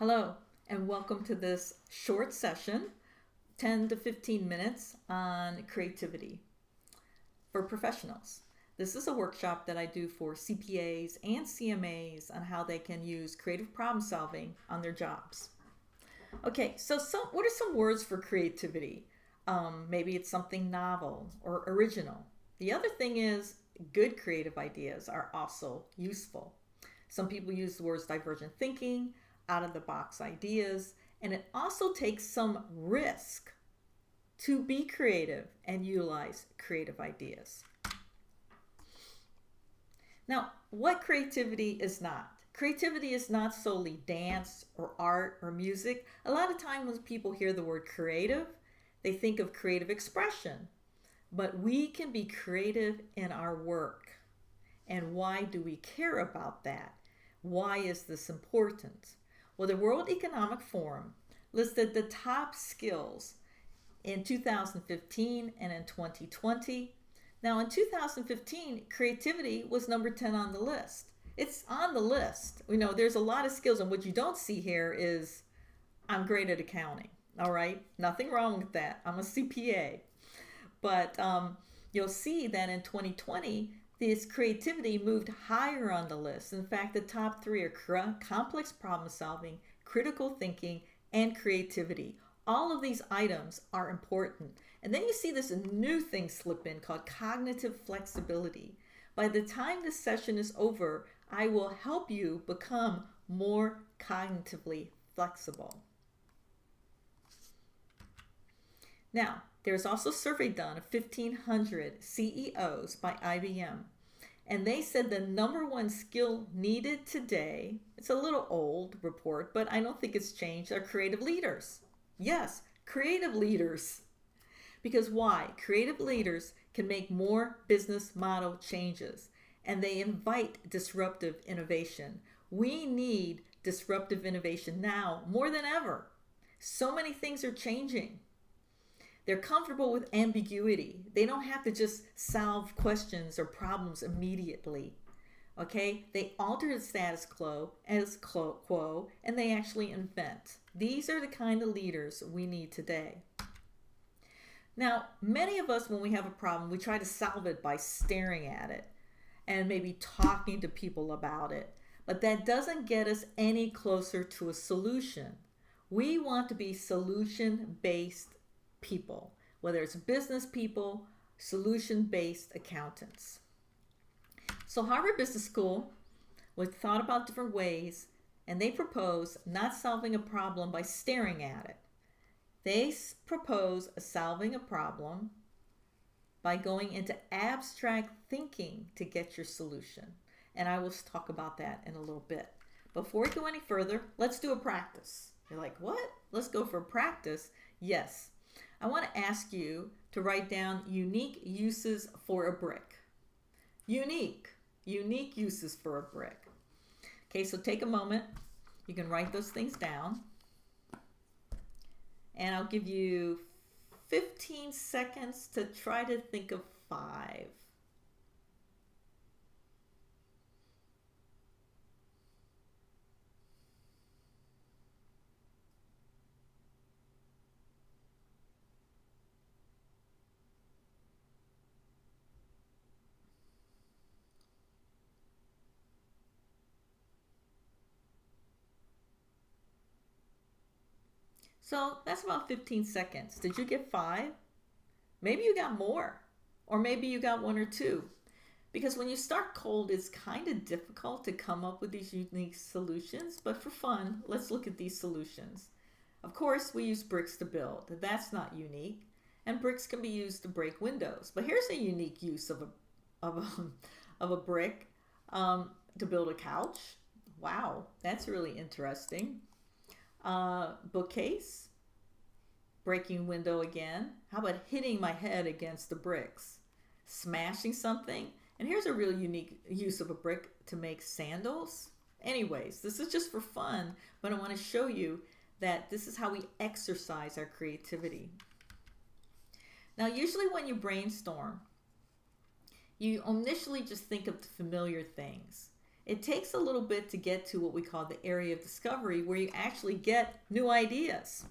Hello, and welcome to this short session, 10 to 15 minutes on creativity for professionals. This is a workshop that I do for CPAs and CMAs on how they can use creative problem solving on their jobs. Okay, so what are some words for creativity? Maybe it's something novel or original. The other thing is, good creative ideas are also useful. Some people use the words divergent thinking, out of the box ideas, and it also takes some risk to be creative and utilize creative ideas. Now, what creativity is not? Creativity is not solely dance or art or music. A lot of times when people hear the word creative, they think of creative expression. But we can be creative in our work. And why do we care about that? Why is this important? Well, the World Economic Forum listed the top skills in 2015 and in 2020. Now, in 2015, creativity was number 10 on the list. It's on the list. We know there's a lot of skills, and what you don't see here is I'm great at accounting. All right, nothing wrong with that. I'm a CPA. But you'll see that in 2020, this creativity moved higher on the list. In fact, the top three are complex problem solving, critical thinking, and creativity. All of these items are important. And then you see this new thing slip in called cognitive flexibility. By the time this session is over, I will help you become more cognitively flexible. Now, there's also a survey done of 1,500 CEOs by IBM. And they said the number one skill needed today, it's a little old report, but I don't think it's changed, are creative leaders. Yes, creative leaders. Because why? Creative leaders can make more business model changes, and they invite disruptive innovation. We need disruptive innovation now more than ever. So many things are changing. They're comfortable with ambiguity. They don't have to just solve questions or problems immediately. Okay? They alter the status quo and they actually invent. These are the kind of leaders we need today. Now, many of us, when we have a problem, we try to solve it by staring at it and maybe talking to people about it. But that doesn't get us any closer to a solution. We want to be solution-based people, whether it's business people, solution-based accountants. So Harvard Business School was thought about different ways, and they propose not solving a problem by staring at it. They propose solving a problem by going into abstract thinking to get your solution. And I will talk about that in a little bit. Before we go any further, let's do a practice. You're like, what? Let's go for a practice? Yes. I want to ask you to write down unique uses for a brick. Unique uses for a brick. Okay, so take a moment. You can write those things down. And I'll give you 15 seconds to try to think of 5. So that's about 15 seconds. Did you get 5? Maybe you got more. Or maybe you got 1 or 2. Because when you start cold, it's kind of difficult to come up with these unique solutions. But for fun, let's look at these solutions. Of course, we use bricks to build. That's not unique. And bricks can be used to break windows. But here's a unique use of a brick to build a couch. Wow, that's really interesting. Bookcase, breaking window again. How about hitting my head against the bricks? Smashing something. And here's a real unique use of a brick to make sandals. Anyways, this is just for fun, but I want to show you that this is how we exercise our creativity. Now, usually when you brainstorm, you initially just think of the familiar things. It takes a little bit to get to what we call the area of discovery, where you actually get new ideas.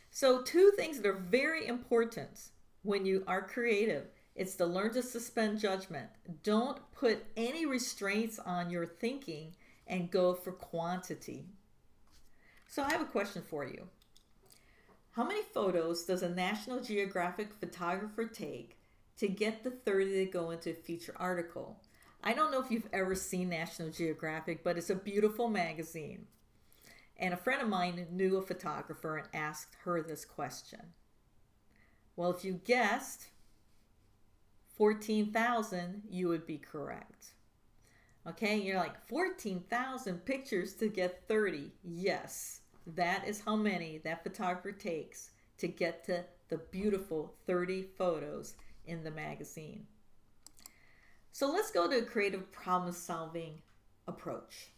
So two things that are very important when you are creative, it's to learn to suspend judgment. Don't put any restraints on your thinking and go for quantity. So I have a question for you. How many photos does a National Geographic photographer take to get the 30 that go into a feature article? I don't know if you've ever seen National Geographic, but it's a beautiful magazine. And a friend of mine knew a photographer and asked her this question. Well, if you guessed 14,000, you would be correct. Okay, you're like 14,000 pictures to get 30. Yes, that is how many that photographer takes to get to the beautiful 30 photos in the magazine. So let's go to a creative problem-solving approach.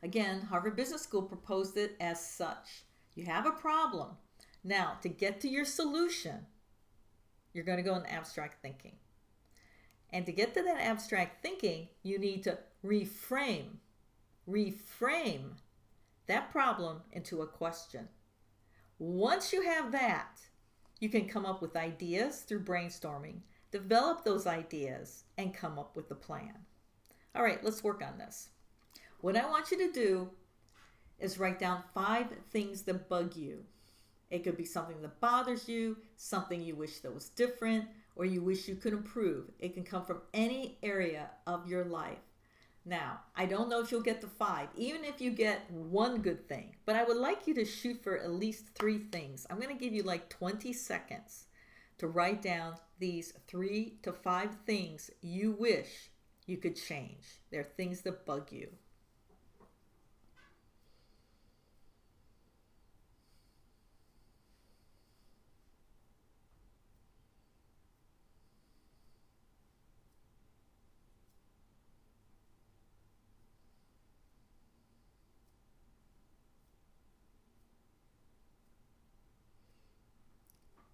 Again, Harvard Business School proposed it as such. You have a problem. Now, to get to your solution, you're going to go in abstract thinking. And to get to that abstract thinking, you need to reframe that problem into a question. Once you have that, you can come up with ideas through brainstorming, develop those ideas, and come up with a plan. All right, let's work on this. What I want you to do is write down 5 things that bug you. It could be something that bothers you, something you wish that was different, or you wish you could improve. It can come from any area of your life. Now, I don't know if you'll get to 5, even if you get one good thing, but I would like you to shoot for at least 3 things. I'm going to give you like 20 seconds to write down these 3 to 5 things you wish you could change. They're things that bug you.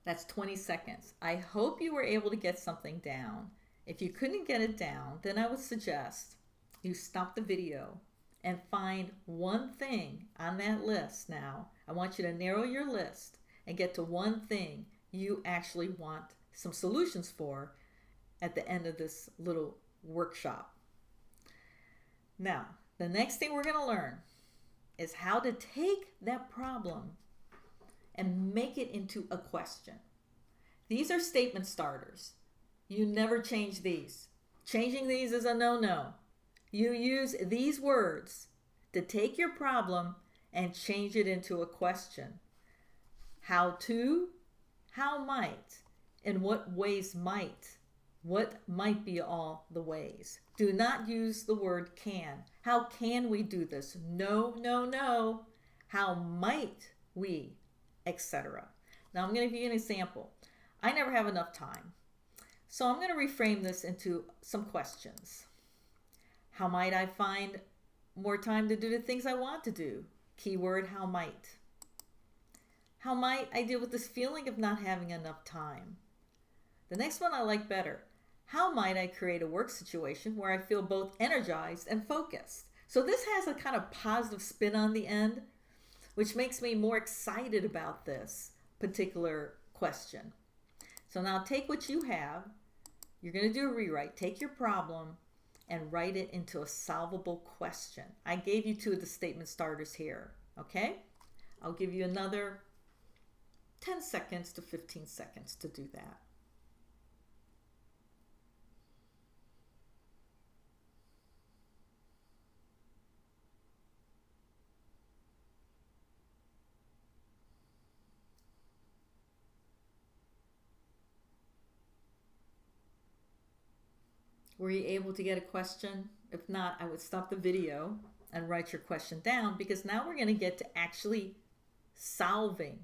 That's 20 seconds. I hope you were able to get something down. If you couldn't get it down, then I would suggest you stop the video and find one thing on that list. Now, I want you to narrow your list and get to one thing you actually want some solutions for at the end of this little workshop. Now, the next thing we're going to learn is how to take that problem and make it into a question. These are statement starters. You never change these. Changing these is a no-no. You use these words to take your problem and change it into a question. How to, how might, in what ways might, what might be all the ways. Do not use the word can. How can we do this? No, no, no. How might we, etc. Now I'm going to give you an example. I never have enough time. So I'm going to reframe this into some questions. How might I find more time to do the things I want to do? Keyword, how might. How might I deal with this feeling of not having enough time? The next one I like better. How might I create a work situation where I feel both energized and focused? So this has a kind of positive spin on the end, which makes me more excited about this particular question. So now take what you have. You're going to do a rewrite. Take your problem and write it into a solvable question. I gave you 2 of the statement starters here, okay? I'll give you another 10 seconds to 15 seconds to do that. Were you able to get a question? If not, I would stop the video and write your question down, because now we're going to get to actually solving,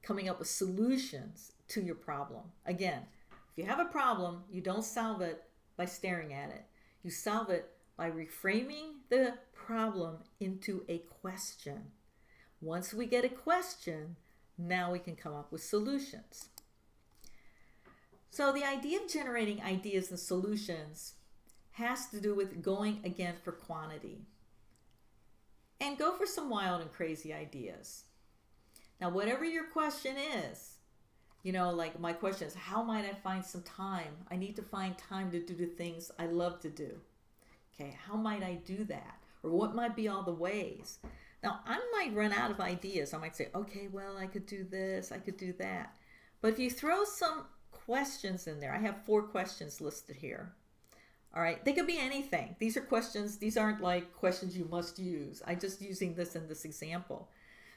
coming up with solutions to your problem. Again, if you have a problem, you don't solve it by staring at it. You solve it by reframing the problem into a question. Once we get a question, now we can come up with solutions. So the idea of generating ideas and solutions has to do with going again for quantity. And go for some wild and crazy ideas. Now, whatever your question is, like my question is, how might I find some time? I need to find time to do the things I love to do. Okay, how might I do that? Or what might be all the ways? Now, I might run out of ideas. I might say, okay, well, I could do this, I could do that. But if you throw some questions in there, I have 4 questions listed here. All right, they could be anything. These are questions, these aren't like questions you must use. I'm just using this in this example.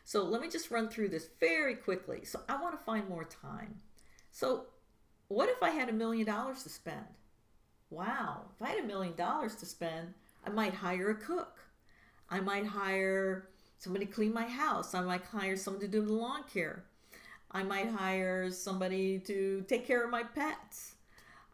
So let me just run through this very quickly. So I want to find more time. So what if I had $1 million to spend? Wow, if I had $1 million to spend, I might hire a cook. I might hire somebody to clean my house. I might hire someone to do the lawn care. I might hire somebody to take care of my pets.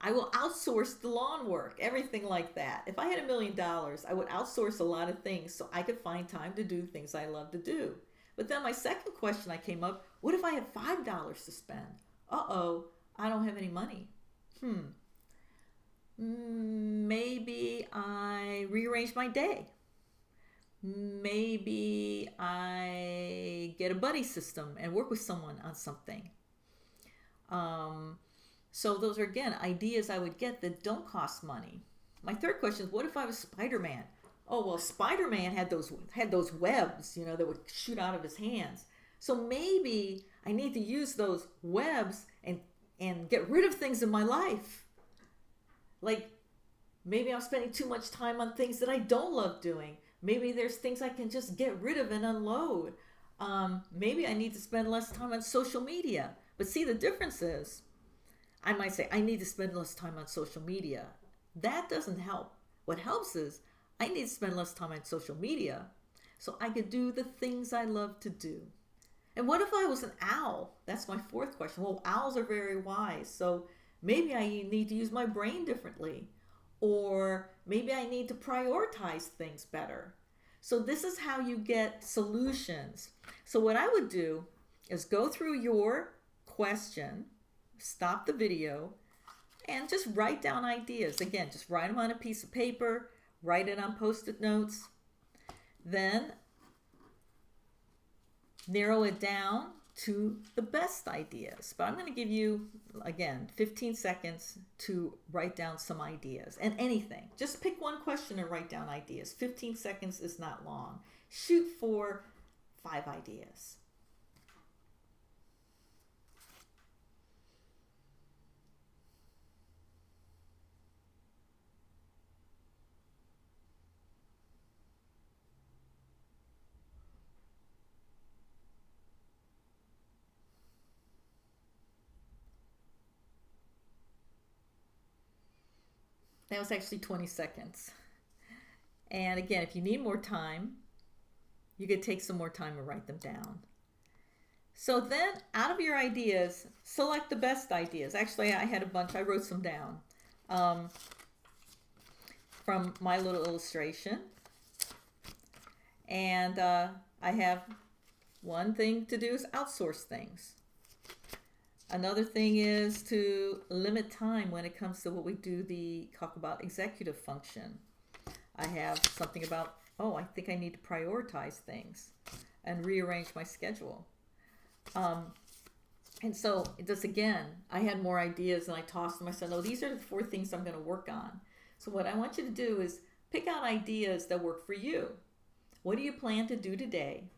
I will outsource the lawn work, everything like that. If I had $1 million, I would outsource a lot of things so I could find time to do things I love to do. But then my second question I came up, what if I had $5 to spend? Uh-oh, I don't have any money. Maybe I rearrange my day. Maybe I get a buddy system and work with someone on something. So those are, again, ideas I would get that don't cost money. My third question is, what if I was Spider-Man? Oh, well, Spider-Man had those webs, that would shoot out of his hands. So maybe I need to use those webs and get rid of things in my life. Like, maybe I'm spending too much time on things that I don't love doing. Maybe there's things I can just get rid of and unload. Maybe I need to spend less time on social media. But see, the difference is, I might say, I need to spend less time on social media. That doesn't help. What helps is, I need to spend less time on social media so I could do the things I love to do. And what if I was an owl? That's my fourth question. Well, owls are very wise, so maybe I need to use my brain differently. Or maybe I need to prioritize things better. So this is how you get solutions. So what I would do is go through your question, stop the video, and just write down ideas. Again, just write them on a piece of paper, write it on Post-it notes, then narrow it down to the best ideas. But I'm going to give you, again, 15 seconds to write down some ideas. And anything. Just pick one question and write down ideas. 15 seconds is not long. Shoot for 5 ideas. That was actually 20 seconds. And again, if you need more time, you could take some more time and write them down. So then, out of your ideas, select the best ideas. Actually, I had a bunch. I wrote some down from my little illustration. And I have one thing to do is outsource things. Another thing is to limit time when it comes to what we do, talk about executive function. I have something about, I think I need to prioritize things and rearrange my schedule. And so this again, I had more ideas and I tossed them. I said, these are the 4 things I'm going to work on. So what I want you to do is pick out ideas that work for you. What do you plan to do today?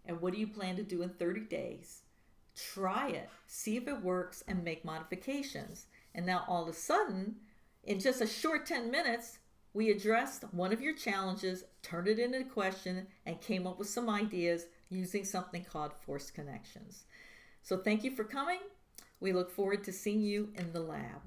And what do you plan to do in 30 days? Try it, see if it works, and make modifications. And now all of a sudden, in just a short 10 minutes, we addressed one of your challenges, turned it into a question, and came up with some ideas using something called forced connections. So thank you for coming. We look forward to seeing you in the lab.